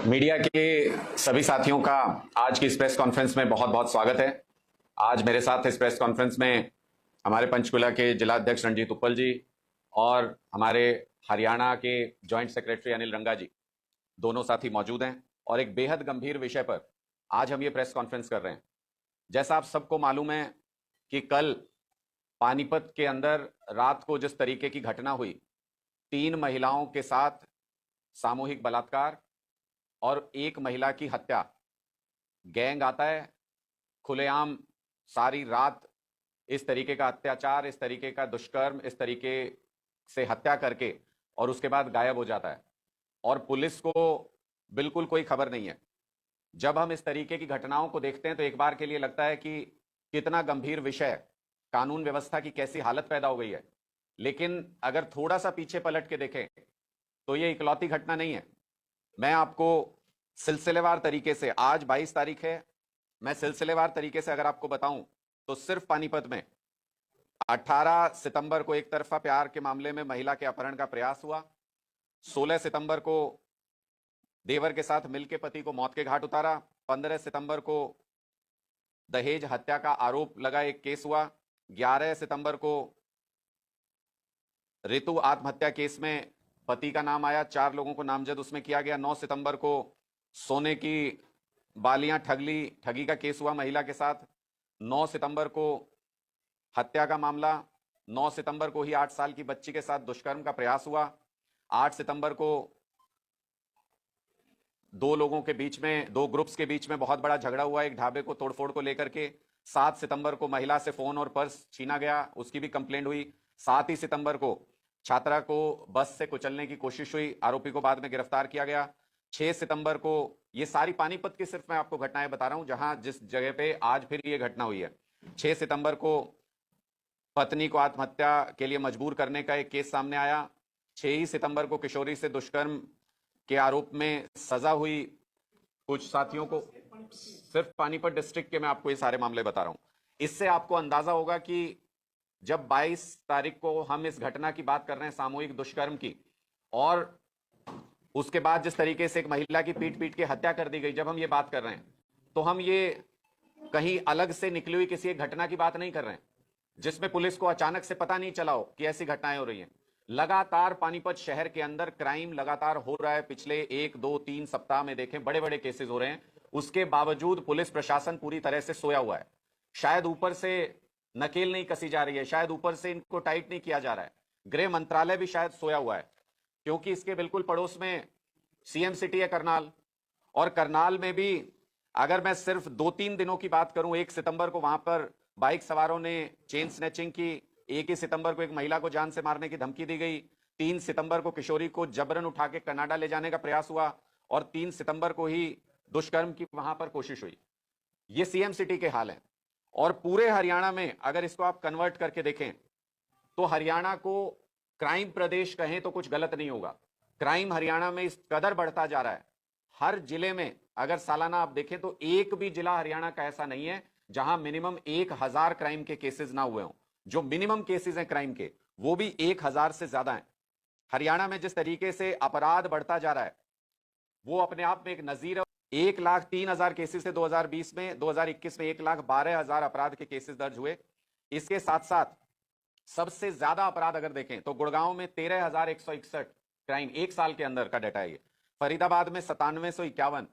Media के सभी साथियों का आज की इस प्रेस कॉन्फ्रेंस में बहुत बहुत स्वागत है। आज मेरे साथ इस प्रेस कॉन्फ्रेंस में हमारे पंचकुला के जिला अध्यक्ष रणजीत उत्पल जी और हमारे हरियाणा के जॉइंट सेक्रेटरी अनिल रंगा जी दोनों साथी मौजूद हैं और एक बेहद गंभीर विषय पर आज हम ये प्रेस कॉन्फ्रेंस कर रहे हैं। जैसा आप सबको मालूम है कि कल पानीपत के अंदर रात को जिस तरीके की घटना हुई, 3 महिलाओं के साथ सामूहिक बलात्कार और एक महिला की हत्या, गैंग आता है खुलेआम सारी रात इस तरीके का अत्याचार, इस तरीके का दुष्कर्म, इस तरीके से हत्या करके और उसके बाद गायब हो जाता है और पुलिस को बिल्कुल कोई खबर नहीं है। जब हम इस तरीके की घटनाओं को देखते हैं तो एक बार के लिए लगता है कि कितना गंभीर विषय, कानून व्यवस्था की कैसी हालत पैदा हो गई है। लेकिन अगर थोड़ा सा पीछे पलट के देखें तो ये इकलौती घटना नहीं है। मैं आपको सिलसिलेवार तरीके से, आज 22 तारीख है, मैं सिलसिलेवार तरीके से अगर आपको बताऊं तो सिर्फ पानीपत में 18 सितंबर को एक तरफा प्यार के मामले में महिला के अपहरण का प्रयास हुआ। 16 सितंबर को देवर के साथ मिलकर पति को मौत के घाट उतारा। 15 सितंबर को दहेज हत्या का आरोप लगा एक केस हुआ। 11 सितंबर को ऋतु आत्महत्या केस में पति का नाम आया, 4 लोगों को नामजद उसमें किया गया। 9 सितंबर को सोने की बालियां ठगी का केस हुआ महिला के साथ। 9 सितंबर को हत्या का मामला। 9 सितंबर को ही 8 साल की बच्ची के साथ दुष्कर्म का प्रयास हुआ। 8 सितंबर को 2 लोगों के बीच में, 2 ग्रुप्स के बीच में बहुत बड़ा झगड़ा हुआ एक ढाबे को तोड़फोड़ को लेकर के। 7 सितंबर को महिला से फोन और पर्स छीना गया, उसकी भी कंप्लेंट हुई। 7 ही सितंबर को छात्रा को बस से कुचलने की कोशिश हुई, आरोपी को बाद में गिरफ्तार किया गया। 6 सितंबर को, ये सारी पानीपत की सिर्फ मैं आपको घटनाएं बता रहा हूं जहां जिस जगह पे आज फिर ये घटना हुई है। 6 सितंबर को पत्नी को आत्महत्या के लिए मजबूर करने का एक केस सामने आया। 6 ही सितंबर को किशोरी से दुष्कर्म के आरोप में सजा हुई कुछ साथियों को। सिर्फ पानीपत डिस्ट्रिक्ट के मैं आपको ये सारे मामले बता रहा हूं। इससे आपको अंदाजा होगा कि जब 22 तारीख को हम इस घटना की बात कर रहे हैं, सामूहिक दुष्कर्म की, और उसके बाद जिस तरीके से एक महिला की पीट पीट के हत्या कर दी गई, जब हम ये बात कर रहे हैं तो हम ये कहीं अलग से निकली हुई किसी एक घटना की बात नहीं कर रहे हैं जिसमें पुलिस को अचानक से पता नहीं चला हो कि ऐसी घटनाएं हो रही हैं। लगातार पानीपत शहर के अंदर क्राइम लगातार हो रहा है। पिछले 1, 2, 3 सप्ताह में देखें बड़े बड़े केसेस हो रहे हैं। उसके बावजूद पुलिस प्रशासन पूरी तरह से सोया हुआ है। शायद ऊपर से नकेल नहीं कसी जा रही है, शायद ऊपर से इनको टाइट नहीं किया जा रहा है। गृह मंत्रालय भी शायद सोया हुआ है क्योंकि इसके बिल्कुल पड़ोस में सीएम सिटी है करनाल, और करनाल में भी अगर मैं सिर्फ 2-3 दिनों की बात करूं, 1 सितंबर को वहां पर बाइक सवारों ने चेन स्नैचिंग की। 1 ही सितंबर को एक महिला को जान से मारने की धमकी दी गई। 3 सितंबर को किशोरी को जबरन उठा के कनाडा ले जाने का प्रयास हुआ और 3 सितंबर को ही दुष्कर्म की वहां पर कोशिश हुई। ये सीएम सिटी के हाल हैं। और पूरे हरियाणा में अगर इसको आप कन्वर्ट करके देखें तो हरियाणा को क्राइम प्रदेश कहें तो कुछ गलत नहीं होगा। क्राइम हरियाणा में इस कदर बढ़ता जा रहा है। हर जिले में अगर सालाना आप देखें तो एक भी जिला हरियाणा का ऐसा नहीं है जहां मिनिमम 1000 क्राइम के केसेस ना हुए हों। जो मिनिमम केसेस हैं क्राइम के, वो भी 1000 से ज्यादा हैं। हरियाणा में जिस तरीके से अपराध बढ़ता जा रहा है वो अपने आप में एक नजीर है। 1,03,000 केसेस थे 2020 में। 2021 में 1,12,000 अपराध के केसेस दर्ज हुए। इसके साथ साथ सबसे ज्यादा अपराध अगर देखें तो गुड़गांव में 13,161 क्राइम एक साल के अंदर का डाटा है। फरीदाबाद में 9751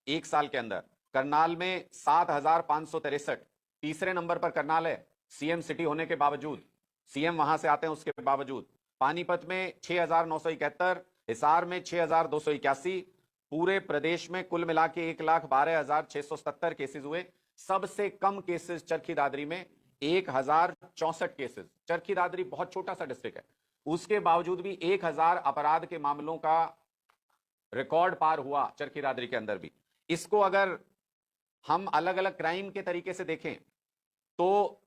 एक साल के अंदर। करनाल में 7,563, तीसरे नंबर पर करनाल है सीएम सिटी होने के बावजूद, सीएम वहां से आते हैं उसके बावजूद। पानीपत में 6,971, हिसार में 6,281। पूरे प्रदेश में कुल मिला के 1,12,677 केसेस हुए। सबसे कम केसेस चरखी दादरी में 1,064 केसेस। चरखी दादरी बहुत छोटा सा डिस्ट्रिक्ट है, उसके बावजूद भी 1,000 अपराध के मामलों का रिकॉर्ड पार हुआ चरखी दादरी के अंदर भी। इसको अगर हम अलग अलग क्राइम के तरीके से देखें तो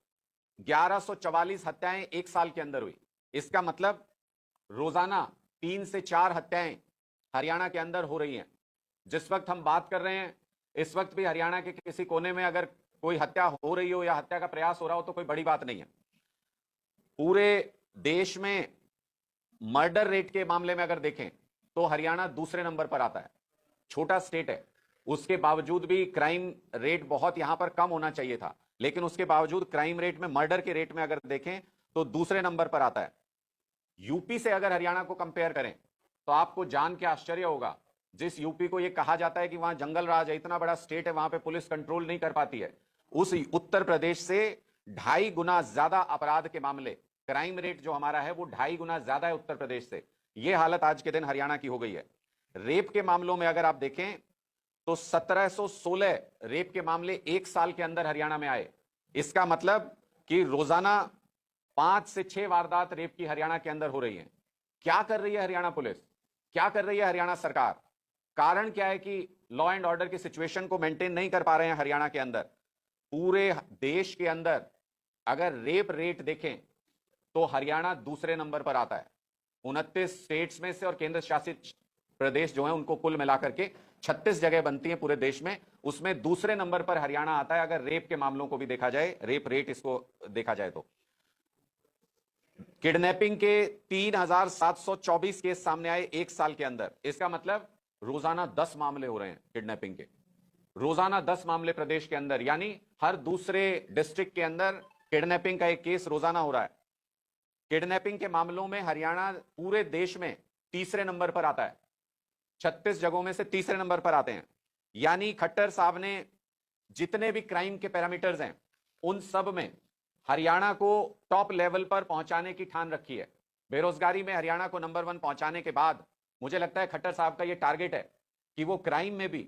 1144 हत्याएं एक साल के अंदर हुई। इसका मतलब रोजाना 3 से 4 हत्याएं हरियाणा के अंदर हो रही हैं। जिस वक्त हम बात कर रहे हैं इस वक्त भी हरियाणा के किसी कोने में अगर कोई हत्या हो रही हो या हत्या का प्रयास हो रहा हो तो कोई बड़ी बात नहीं है। पूरे देश में मर्डर रेट के मामले में अगर देखें तो हरियाणा दूसरे नंबर पर आता है। छोटा स्टेट है, उसके बावजूद भी क्राइम रेट बहुत यहां पर कम होना चाहिए था, लेकिन उसके बावजूद क्राइम रेट में, मर्डर के रेट में अगर देखें तो दूसरे नंबर पर आता है। यूपी से अगर हरियाणा को कंपेयर करें तो आपको जान के आश्चर्य होगा, जिस यूपी को यह कहा जाता है कि वहां जंगल राज है, इतना बड़ा स्टेट है, वहां पे पुलिस कंट्रोल नहीं कर पाती है, उस उत्तर प्रदेश से 2.5 गुना ज्यादा अपराध के मामले, क्राइम रेट जो हमारा है वो 2.5 गुना ज्यादा है उत्तर प्रदेश से। यह हालत आज के दिन हरियाणा की हो गई है। रेप के मामलों में अगर आप देखें तो 1716 रेप के मामले एक साल के अंदर हरियाणा में आए। इसका मतलब कि रोजाना 5 से 6 वारदात रेप की हरियाणा के अंदर हो रही हैं। क्या कर रही है हरियाणा पुलिस, क्या कर रही है हरियाणा सरकार? कारण क्या है कि लॉ एंड ऑर्डर की सिचुएशन को मेंटेन नहीं कर पा रहे हैं हरियाणा के अंदर। पूरे देश के अंदर अगर रेप रेट देखें तो हरियाणा दूसरे नंबर पर आता है 29 स्टेट्स में से, और केंद्र शासित प्रदेश जो है उनको कुल मिलाकर के 36 जगह बनती है पूरे देश में, उसमें दूसरे नंबर पर हरियाणा आता है अगर रेप के मामलों को भी देखा जाए, रेप रेट इसको देखा जाए तो। किडनैपिंग के 3724 केस सामने आए एक साल के अंदर। इसका मतलब रोजाना 10 मामले हो रहे हैं किडनैपिंग के, रोजाना 10 मामले प्रदेश के अंदर, यानी हर दूसरे डिस्ट्रिक्ट के अंदर किडनैपिंग का एक केस रोजाना हो रहा है। किडनैपिंग के मामलों में हरियाणा पूरे देश में तीसरे नंबर पर आता है, 36 जगहों में से तीसरे नंबर पर आते हैं। यानी खट्टर साहब ने जितने भी क्राइम के पैरामीटर्स हैं उन सब में हरियाणा को टॉप लेवल पर पहुंचाने की ठान रखी है। बेरोजगारी में हरियाणा को नंबर 1 पहुंचाने के बाद मुझे लगता है खट्टर साहब का यह टारगेट है कि वो क्राइम में भी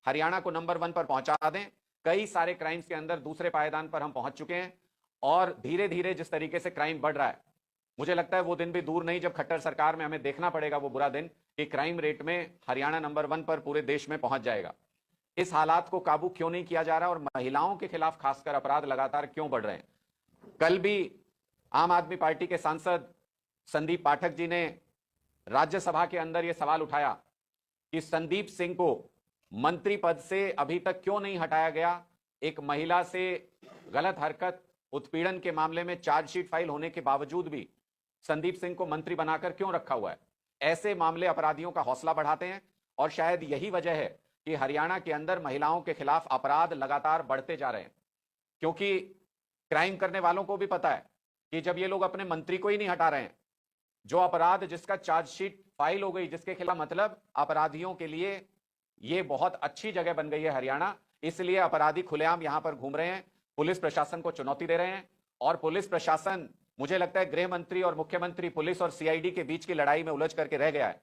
हरियाणा को नंबर 1 पर पहुंचा दें। कई सारे क्राइम्स के अंदर दूसरे पायदान पर हम पहुंच चुके हैं, और धीरे धीरे जिस तरीके से क्राइम बढ़ रहा है, मुझे लगता है वो दिन भी दूर नहीं जब खट्टर सरकार में हमें देखना पड़ेगा वो बुरा दिन कि क्राइम रेट में हरियाणा नंबर 1 पर पूरे देश में पहुंच जाएगा। इस हालात को काबू क्यों नहीं किया जा रहा, और महिलाओं के खिलाफ खासकर अपराध लगातार क्यों बढ़ रहे हैं? कल भी आम आदमी पार्टी के सांसद संदीप पाठक जी ने राज्यसभा के अंदर यह सवाल उठाया कि संदीप सिंह को मंत्री पद से अभी तक क्यों नहीं हटाया गया। एक महिला से गलत हरकत, उत्पीड़न के मामले में चार्जशीट फाइल होने के बावजूद भी संदीप सिंह को मंत्री बनाकर क्यों रखा हुआ है? ऐसे मामले अपराधियों का हौसला बढ़ाते हैं, और शायद यही वजह है कि हरियाणा के अंदर महिलाओं के खिलाफ अपराध लगातार बढ़ते जा रहे हैं। क्योंकि क्राइम करने वालों को भी पता है कि जब ये लोग अपने मंत्री को ही नहीं हटा रहे हैं, जो अपराध जिसका चार्जशीट फाइल हो गई, जिसके खिलाफ, मतलब अपराधियों के लिए ये बहुत अच्छी जगह बन गई है हरियाणा। इसलिए अपराधी खुलेआम यहां पर घूम रहे हैं, पुलिस प्रशासन को चुनौती दे रहे हैं, और पुलिस प्रशासन, मुझे लगता है गृह मंत्री और मुख्यमंत्री पुलिस और सीआईडी के बीच की लड़ाई में उलझ करके रह गया है।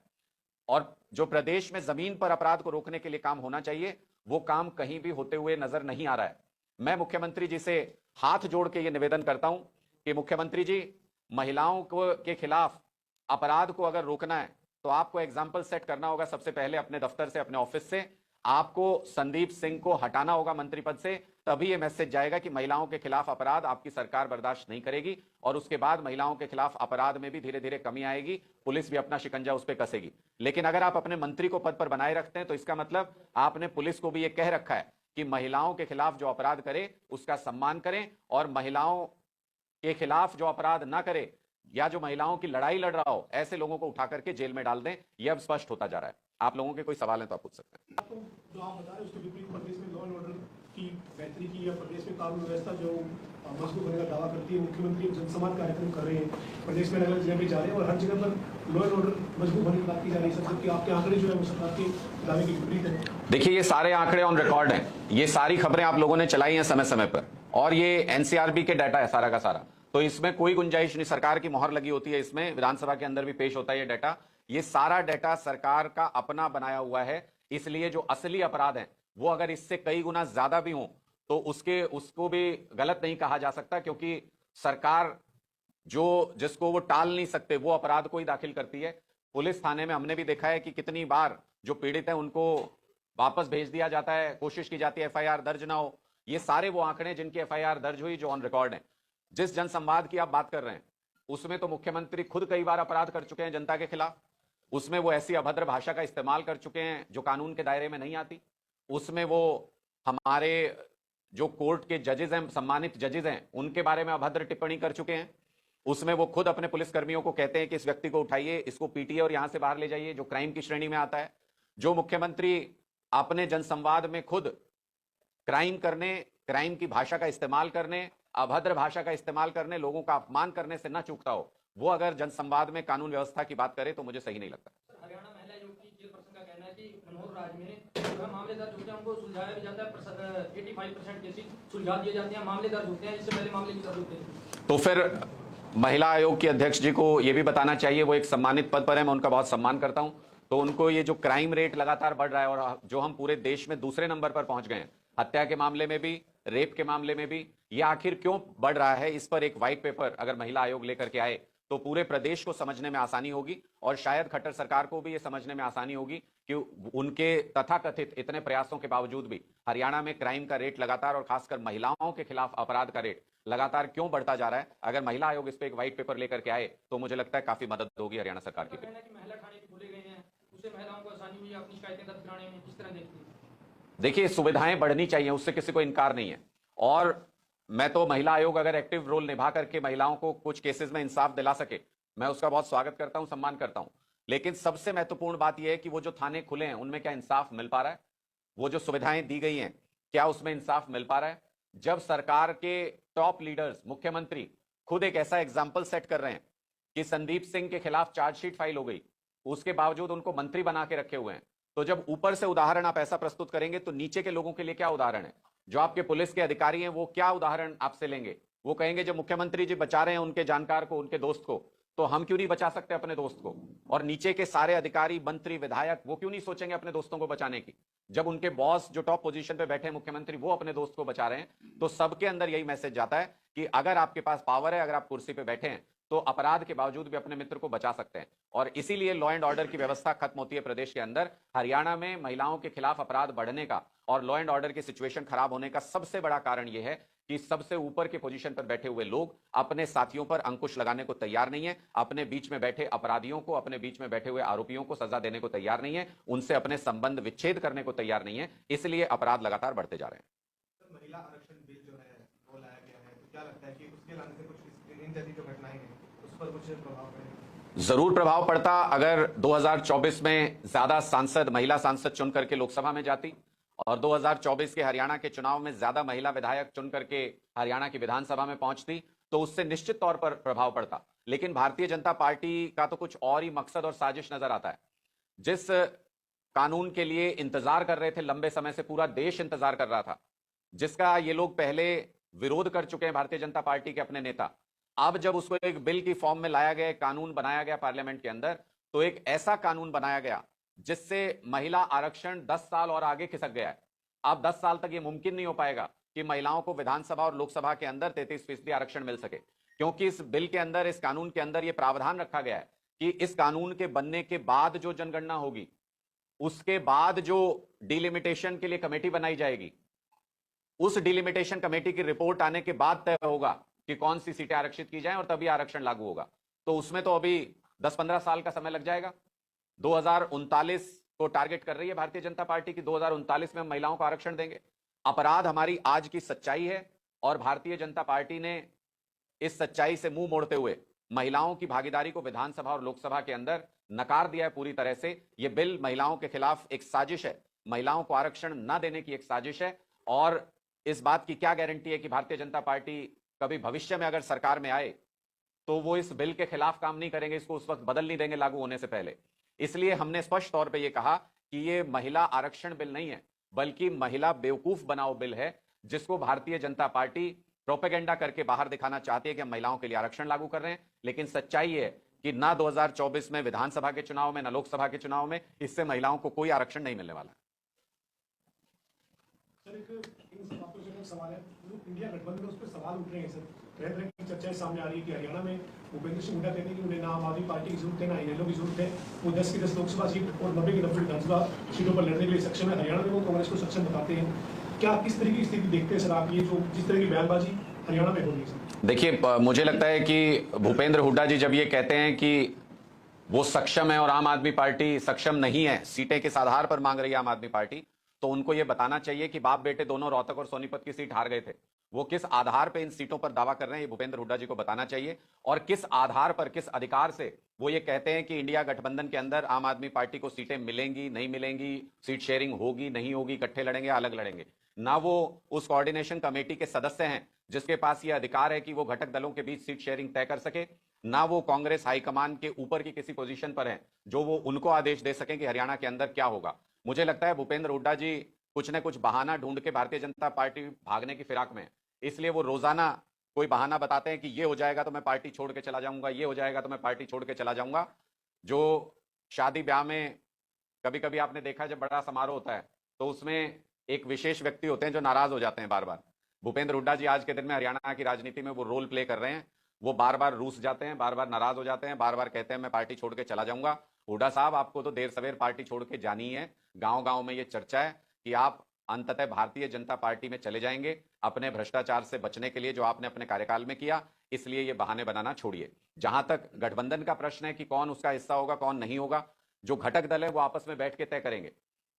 और जो प्रदेश में जमीन पर अपराध को रोकने के लिए काम होना चाहिए, वो काम कहीं भी होते हुए नजर नहीं आ रहा है। मैं मुख्यमंत्री जी से हाथ जोड़ के ये निवेदन करता हूं कि मुख्यमंत्री जी, महिलाओं को के खिलाफ अपराध को अगर रोकना है तो आपको एग्जाम्पल सेट करना होगा। सबसे पहले अपने दफ्तर से, अपने ऑफिस से आपको संदीप सिंह को हटाना होगा मंत्री पद से, तभी यह मैसेज जाएगा कि महिलाओं के खिलाफ अपराध आपकी सरकार बर्दाश्त नहीं करेगी, और उसके बाद महिलाओं के खिलाफ अपराध में भी धीरे धीरे कमी आएगी, पुलिस भी अपना शिकंजा उस पर कसेगी। लेकिन अगर आप अपने मंत्री को पद पर बनाए रखते हैं तो इसका मतलब आपने पुलिस को भी यह कह रखा है कि महिलाओं के खिलाफ जो अपराध करे उसका सम्मान करें, और महिलाओं के खिलाफ जो अपराध ना करे या जो महिलाओं की लड़ाई लड़ रहा हो, ऐसे लोगों को उठा करके जेल में डाल दें। यह अब स्पष्ट होता जा रहा है। आप लोगों के कोई सवाल है तो आप पूछ सकते हैं। जो आप बता रहे हैं उसके विपरीत प्रदेश में लॉ एंड ऑर्डर की बेहतरी की, या प्रदेश में कानून व्यवस्था जो मजबूत होने का दावा करती है, मुख्यमंत्री जनसंवाद कार्यक्रम कर रहे हैं, प्रदेश में अलग अलग जगह पे जा रहे हैं, और हर जगह पर लॉ एंड ऑर्डर मजबूत होने की बात की जा रही है। सबकी आपके आंकड़े जो है वो सरकार के दावे के विपरीत है। देखिए, ये सारे आंकड़े ऑन रिकॉर्ड हैं, ये सारी खबरें आप लोगों ने चलाई हैं समय समय पर, और ये एनसीआरबी के डाटा है सारा का सारा, तो इसमें कोई गुंजाइश नहीं, सरकार की मोहर लगी होती है इसमें, विधानसभा के अंदर भी पेश होता है ये डाटा। ये सारा डाटा सरकार का अपना बनाया हुआ है, इसलिए जो असली अपराध हैं वो अगर इससे कई गुना ज्यादा भी हों तो उसको भी गलत नहीं कहा जा सकता, क्योंकि सरकार जिसको वो टाल नहीं सकते वो अपराध को ही दाखिल करती है। पुलिस थाने में हमने भी देखा है कि कितनी बार जो पीड़ित है उनको वापस भेज दिया जाता है, कोशिश की जाती है एफआईआर दर्ज ना हो। ये सारे वो आंकड़े जिनकी एफआईआर दर्ज हुई, जो ऑन रिकॉर्ड है। जिस जनसंवाद की आप बात कर रहे हैं उसमें तो मुख्यमंत्री खुद कई बार अपराध कर चुके हैं जनता के खिलाफ, उसमें वो ऐसी अभद्र भाषा का इस्तेमाल कर चुके हैं जो कानून के दायरे में नहीं आती, उसमें वो हमारे जो कोर्ट के जजेस हैं, सम्मानित जजेस हैं, उनके बारे में अभद्र टिप्पणी कर चुके हैं, उसमें वो खुद अपने पुलिसकर्मियों को कहते हैं कि इस व्यक्ति को उठाइए, इसको पीटिए और यहां से बाहर ले जाइए, जो क्राइम की श्रेणी में आता है। जो मुख्यमंत्री अपने जनसंवाद में खुद क्राइम की भाषा का इस्तेमाल करने, अभद्र भाषा का इस्तेमाल करने, लोगों का अपमान करने से न चूकता हो, वो अगर जनसंवाद में कानून व्यवस्था की बात करे तो मुझे सही नहीं लगता। हरियाणा महिला आयोग की चेयरपर्सन का कहना है कि मनोहर राज में जो है मामले दर्ज होते हैं उनको सुलझाया भी जाता है, 85% केसेस सुलझा दिए जाते हैं, मामले दर्ज होते हैं, इससे पहले मामले नहीं दर्ज होते हैं। तो फिर महिला आयोग के अध्यक्ष जी को यह भी बताना चाहिए, वो एक सम्मानित पद पर है, मैं उनका बहुत सम्मान करता हूं, तो उनको ये जो क्राइम रेट लगातार बढ़ रहा है और जो हम पूरे देश में दूसरे नंबर पर पहुंच गए हैं, हत्या के मामले में भी, रेप के मामले में भी, ये आखिर क्यों बढ़ रहा है, इस पर एक व्हाइट पेपर अगर महिला आयोग लेकर के आए तो पूरे प्रदेश को समझने में आसानी होगी और शायद खट्टर सरकार को भी यह समझने में आसानी होगी कि उनके तथाकथित इतने प्रयासों के बावजूद भी हरियाणा में क्राइम का रेट लगातार और खासकर महिलाओं के खिलाफ अपराध का रेट लगातार क्यों बढ़ता जा रहा है। अगर महिला आयोग इस पे एक व्हाइट पेपर लेकर के आए तो मुझे लगता है काफी मदद होगी हरियाणा सरकार की। महिला थाने भी खोले गए हैं, उससे महिलाओं को आसानी हुई अपनी शिकायतें दर्ज कराने में, किस तरह देखती है? देखिए, सुविधाएं बढ़नी चाहिए, उससे किसी को इनकार नहीं है, और मैं तो महिला आयोग अगर एक्टिव रोल निभा करके महिलाओं को कुछ केसेस में इंसाफ दिला सके, मैं उसका बहुत स्वागत करता हूं, सम्मान करता हूं। लेकिन सबसे महत्वपूर्ण बात यह है कि वो जो थाने खुले हैं उनमें क्या इंसाफ मिल पा रहा है, वो जो सुविधाएं दी गई हैं क्या उसमें इंसाफ मिल पा रहा है। जब सरकार के टॉप लीडर्स, मुख्यमंत्री खुद एक ऐसा एग्जाम्पल सेट कर रहे हैं कि संदीप सिंह के खिलाफ चार्जशीट फाइल हो गई, उसके बावजूद उनको मंत्री बना के रखे हुए हैं, तो जब ऊपर से उदाहरण आप ऐसा प्रस्तुत करेंगे तो नीचे के लोगों के लिए क्या उदाहरण है। जो आपके पुलिस के अधिकारी हैं वो क्या उदाहरण आपसे लेंगे, वो कहेंगे जब मुख्यमंत्री जी बचा रहे हैं उनके जानकार को, उनके दोस्त को, तो हम क्यों नहीं बचा सकते अपने दोस्त को। और नीचे के सारे अधिकारी, मंत्री, विधायक वो क्यों नहीं सोचेंगे अपने दोस्तों को बचाने की, जब उनके बॉस जो टॉप पोजीशन पे बैठे हैं मुख्यमंत्री, वो अपने दोस्त को बचा रहे हैं। तो सबके अंदर यही मैसेज जाता है कि अगर आपके पास पावर है, अगर आप कुर्सी पे बैठे हैं तो अपराध के बावजूद भी अपने मित्र को बचा सकते हैं। और इसीलिए लॉ एंड ऑर्डर की व्यवस्था खत्म होती है प्रदेश के अंदर। हरियाणा में महिलाओं के खिलाफ अपराध बढ़ने का और लॉ एंड ऑर्डर की सिचुएशन खराब होने का सबसे बड़ा कारण यह है कि सबसे ऊपर के पोजीशन पर बैठे हुए लोग अपने साथियों पर अंकुश लगाने को तैयार नहीं है, अपने बीच में बैठे अपराधियों को, अपने बीच में बैठे हुए आरोपियों को सजा देने को तैयार नहीं है, उनसे अपने संबंध विच्छेद करने को तैयार नहीं है, इसलिए अपराध लगातार बढ़ते जा रहे हैं। महिला आरक्षण बिल जो है वो लाया गया है, तो क्या लगता है कि उसके लाने से कुछ इन जैसी जो घटनाएं हैं उस पर कुछ प्रभाव पड़ेगा? जरूर प्रभाव पड़ता। अगर 2024 में ज्यादा सांसद, महिला सांसद चुन करके लोकसभा में जाती और 2024 के हरियाणा के चुनाव में ज्यादा महिला विधायक चुन करके हरियाणा की विधानसभा में पहुंचती तो उससे निश्चित तौर पर प्रभाव पड़ता। लेकिन भारतीय जनता पार्टी का तो कुछ और ही मकसद और साजिश नजर आता है। जिस कानून के लिए इंतजार कर रहे थे लंबे समय से, पूरा देश इंतजार कर रहा था, जिसका ये लोग पहले विरोध कर चुके हैं भारतीय जनता पार्टी के अपने नेता, अब जब उसको एक बिल की फॉर्म में लाया गया, कानून बनाया गया पार्लियामेंट के अंदर, तो एक ऐसा कानून बनाया गया जिससे महिला आरक्षण 10 साल और आगे खिसक गया है। अब 10 साल तक यह मुमकिन नहीं हो पाएगा कि महिलाओं को विधानसभा और लोकसभा के अंदर 33% आरक्षण मिल सके, क्योंकि इस बिल के अंदर, इस कानून के अंदर यह प्रावधान रखा गया है कि इस कानून के बनने के बाद जो जनगणना होगी, उसके बाद जो डिलिमिटेशन के लिए कमेटी बनाई जाएगी, उस डिलिमिटेशन कमेटी की रिपोर्ट आने के बाद तय होगा कि कौन सी सीटें आरक्षित की जाएं और तभी आरक्षण लागू होगा। तो उसमें तो अभी 10-15 साल का समय लग जाएगा। 2039 को टारगेट कर रही है भारतीय जनता पार्टी की 2039 में हम महिलाओं को आरक्षण देंगे। अपराध हमारी आज की सच्चाई है और भारतीय जनता पार्टी ने इस सच्चाई से मुंह मोड़ते हुए महिलाओं की भागीदारी को विधानसभा और लोकसभा के अंदर नकार दिया है पूरी तरह से। यह बिल महिलाओं के खिलाफ एक साजिश है, महिलाओं को आरक्षण न देने की एक साजिश है। और इस बात की क्या गारंटी है कि भारतीय जनता पार्टी कभी भविष्य में अगर सरकार में आए तो वो इस बिल के खिलाफ काम नहीं करेंगे, इसको उस वक्त बदल नहीं देंगे लागू होने से पहले। इसलिए हमने स्पष्ट तौर पे ये कहा कि ये महिला आरक्षण बिल नहीं है, बल्कि महिला बेवकूफ बनाओ बिल है, जिसको भारतीय जनता पार्टी प्रोपेगेंडा करके बाहर दिखाना चाहती है कि हम महिलाओं के लिए आरक्षण लागू कर रहे हैं। लेकिन सच्चाई है कि ना 2024 में विधानसभा के चुनाव में, ना लोकसभा के चुनाव में इससे महिलाओं को कोई आरक्षण नहीं मिलने वाला है। सर, एक आपको जो सवाल है, इंडिया गठबंधन में उस पर सवाल उठ रहे हैं सर, तरह तरह की चर्चाएं सामने आ रही है कि हरियाणा में भूपेंद्र सिंह हुड्डा कहते हैं कि उन्हें ना आम आदमी पार्टी की जरूरत है, ना इनेलो की जरूरत है, वो 10 की 10 लोकसभा सीट और 90 की 90 विधानसभा सीटों पर लड़ने के लिए सक्षम है। हरियाणा में वो कांग्रेस को सक्षम बताते हैं। क्या किस तरह की स्थिति देखते हैं सर आप, ये जो जिस तरह की बयानबाजी हरियाणा में हो रही है सर? देखिए, मुझे लगता है कि भूपेंद्र हुड्डा जी जब ये कहते हैं कि वो सक्षम है और आम आदमी पार्टी सक्षम नहीं है, सीटें किस आधार पर मांग रही है आम आदमी पार्टी, तो उनको ये बताना चाहिए कि बाप बेटे दोनों रोहतक और सोनीपत की सीट हार गए थे। वो किस आधार पर इन सीटों पर दावा कर रहे हैं, ये भूपेंद्र हुड्डा जी को बताना चाहिए। और किस आधार पर, किस अधिकार से वो ये कहते हैं कि इंडिया गठबंधन के अंदर आम आदमी पार्टी को सीटें मिलेंगी, नहीं मिलेंगी, सीट शेयरिंग होगी, नहीं होगी, इकट्ठे लड़ेंगे, अलग लड़ेंगे। ना वो उस कोऑर्डिनेशन कमेटी के सदस्य हैं जिसके पास ये अधिकार है कि वो घटक दलों के बीच सीट शेयरिंग तय कर सके, ना वो कांग्रेस हाईकमान के ऊपर की किसी पोजीशन पर है जो वो उनको आदेश दे सकें कि हरियाणा के अंदर क्या होगा। मुझे लगता है भूपेंद्र हुड्डा जी कुछ न कुछ बहाना ढूंढ के भारतीय जनता पार्टी भागने की फिराक में है, इसलिए वो रोजाना कोई बहाना बताते हैं कि ये हो जाएगा तो मैं पार्टी छोड़ के चला जाऊंगा, ये हो जाएगा तो मैं पार्टी छोड़ के चला जाऊंगा। जो शादी ब्याह में कभी कभी आपने देखा जब बड़ा समारोह होता है तो उसमें एक विशेष व्यक्ति होते हैं जो नाराज हो जाते हैं बार बार। भूपेंद्र हुड्डा जी आज के दिन में हरियाणा की राजनीति में वो रोल प्ले कर रहे हैं। वो बार बार रूस जाते हैं, बार बार नाराज हो जाते हैं, बार बार कहते हैं मैं पार्टी छोड़ के चला जाऊंगा। हुड्डा साहब, आपको तो देर सवेर पार्टी छोड़ के जानी है। गांव गांव में ये चर्चा है कि आप अंततः भारतीय जनता पार्टी में चले जाएंगे अपने भ्रष्टाचार से बचने के लिए जो आपने अपने कार्यकाल में किया, इसलिए ये बहाने बनाना छोड़िए। जहां तक गठबंधन का प्रश्न है कि कौन उसका हिस्सा होगा कौन नहीं होगा, जो घटक दल है वो आपस में बैठ के तय करेंगे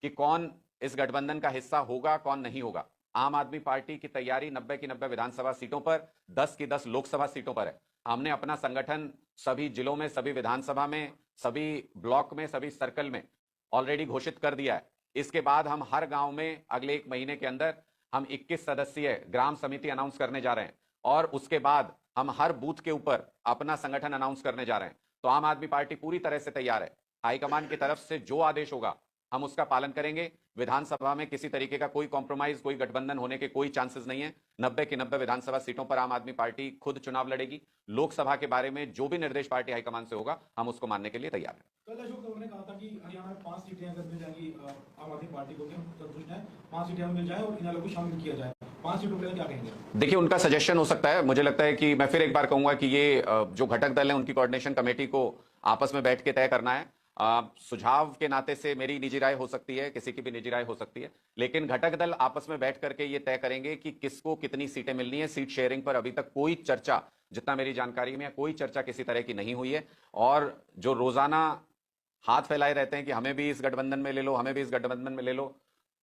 कि कौन इस गठबंधन का हिस्सा होगा कौन नहीं होगा। आम आदमी पार्टी की तैयारी 90 की 90 विधानसभा सीटों पर, 10 की 10 लोकसभा सीटों पर है। हमने अपना संगठन सभी जिलों में, सभी विधानसभा में, सभी ब्लॉक में, सभी सर्कल में ऑलरेडी घोषित कर दिया है। इसके बाद हम हर गांव में अगले 1 महीने के अंदर हम 21 सदस्यीय ग्राम समिति अनाउंस करने जा रहे हैं और उसके बाद हम हर बूथ के ऊपर अपना संगठन अनाउंस करने जा रहे हैं। तो आम आदमी पार्टी पूरी तरह से तैयार है। हाईकमान की तरफ से जो आदेश होगा हम उसका पालन करेंगे। विधानसभा में किसी तरीके का कोई कॉम्प्रोमाइज, कोई गठबंधन होने के कोई चांसेस नहीं है। 90 की 90 विधानसभा सीटों पर आम आदमी पार्टी खुद चुनाव लड़ेगी। लोकसभा के बारे में जो भी निर्देश पार्टी हाईकमान से होगा हम उसको मानने के लिए तैयार हैं। कल अशोक तंवर ने कहा था कि हरियाणा में 5 सीटें अगर मिल जाएंगी आम आदमी पार्टी को, हम संतुष्ट हैं, 5 सीटें मिल जाए और इन लोगों को शामिल किया जाए। 5 सीटों पर क्या कहेंगे? देखिए, उनका सजेशन हो सकता है। मुझे लगता है कि मैं फिर एक बार कहूंगा कि ये जो घटक दल है उनकी कोऑर्डिनेशन कमेटी को आपस में बैठ के तय करना है। सुझाव के नाते से मेरी निजी राय हो सकती है, किसी की भी निजी राय हो सकती है, लेकिन घटक दल आपस में बैठ करके ये तय करेंगे कि किसको कितनी सीटें मिलनी है। सीट शेयरिंग पर अभी तक कोई चर्चा, जितना मेरी जानकारी में है, कोई चर्चा किसी तरह की नहीं हुई है। और जो रोजाना हाथ फैलाए रहते हैं कि हमें भी इस गठबंधन में ले लो, हमें भी इस गठबंधन में ले लो,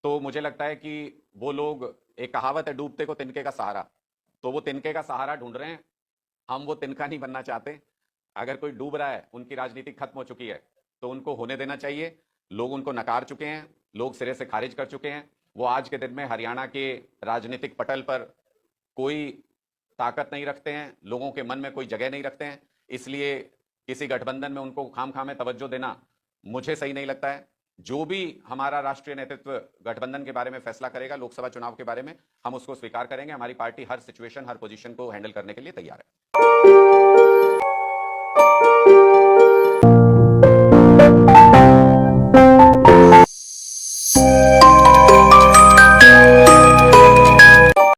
तो मुझे लगता है कि वो लोग, एक कहावत है डूबते को तिनके का सहारा, तो वो तिनके का सहारा ढूंढ रहे हैं। हम वो तिनका नहीं बनना चाहते। अगर कोई डूब रहा है, उनकी राजनीति खत्म हो चुकी है, तो उनको होने देना चाहिए। लोग उनको नकार चुके हैं, लोग सिरे से खारिज कर चुके हैं। वो आज के दिन में हरियाणा के राजनीतिक पटल पर कोई ताकत नहीं रखते हैं, लोगों के मन में कोई जगह नहीं रखते हैं। इसलिए किसी गठबंधन में उनको खामखा में तवज्जो देना मुझे सही नहीं लगता है। जो भी हमारा राष्ट्रीय नेतृत्व गठबंधन के बारे में फैसला करेगा, लोकसभा चुनाव के बारे में, हम उसको स्वीकार करेंगे। हमारी पार्टी हर सिचुएशन, हर पोजीशन को हैंडल करने के लिए तैयार है।